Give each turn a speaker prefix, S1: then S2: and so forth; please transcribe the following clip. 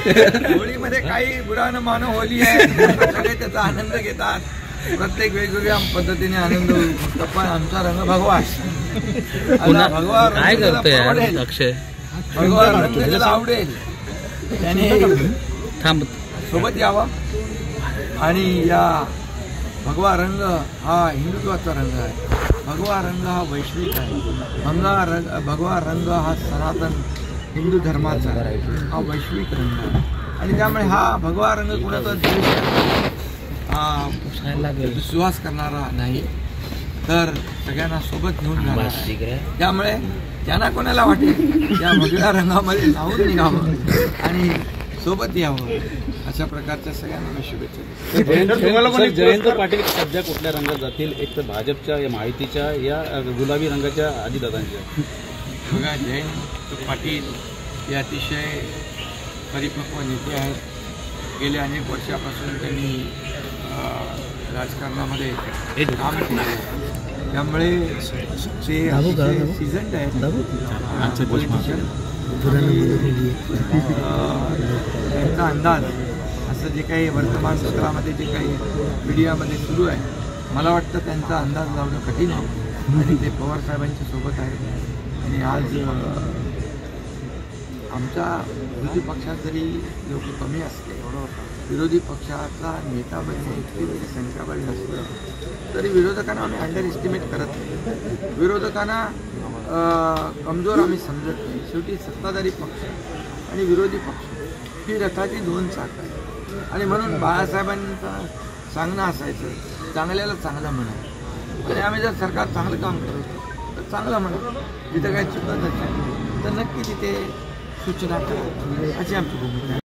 S1: होळीमध्ये काही बुरा न मानो होली आहे, सगळे त्याचा आनंद घेतात, प्रत्येक वेगवेगळ्या पद्धतीने आनंद होतो. पण आमचा रंग भगवा भगवा
S2: काय करतोय अक्षय,
S1: भगवा रंग ज्याला आवडेल त्याने
S2: थांब
S1: सोबत यावं. आणि या भगवा रंग हा हिंदुत्वाचा रंग आहे, भगवा रंग हा वैश्विक आहे, भगवा रंग हा सनातन हिंदू धर्माचा हा वैश्विक रंग आहे. आणि त्यामुळे हा भगवा रंग कुणाचा विश्वास करणारा नाही, तर सगळ्यांना सोबत घेऊन जाणार. त्यामुळे ज्यांना कोणाला वाटेल त्या भगव्या रंगामध्ये जाऊन निघावं आणि सोबत यावं, अशा प्रकारच्या सगळ्यांना शुभेच्छा.
S3: जयंत पाटील सध्या कुठल्या रंगात जातील? एक तर भाजपच्या, या माहितीच्या, या गुलाबी रंगाच्या, अजितदादांच्या?
S1: बघा, जयंत पाटील हे अतिशय परिपक्व नेते आहेत. गेल्या अनेक वर्षापासून त्यांनी राजकारणामध्ये काम केलं आहे. त्यामुळे ते सीझन्ड आहेत पॉलिटिशियन. त्यांचा अंदाज असं जे काही वर्तमानपत्रामध्ये जे काही मीडियामध्ये सुरू आहे, मला वाटतं त्यांचा अंदाज लावणं कठीण आहे. आणि ते पवार साहेबांच्या सोबत आहेत. आणि आज आमच्या विरोधी पक्षात जरी लोक कमी असले, विरोधी पक्षाचा नेता बनणे इतकी वेळी संख्याबळ नसलं तरी विरोधकांना आम्ही अंडर एस्टिमेट करत नाही, विरोधकांना कमजोर आम्ही समजत नाही. शेवटी सत्ताधारी पक्ष आणि विरोधी पक्ष ही रथाची दोन चाक आहे. आणि म्हणून बाळासाहेबांचं सांगणं असायचं, चांगल्याला चांगलं म्हणा. आणि आम्ही जर सरकार चांगलं काम करतो तर चांगलं म्हणा, जिथं काही चुकत असेल तर नक्की तिथे सूचना करा, अशी आमची भूमिका आहे.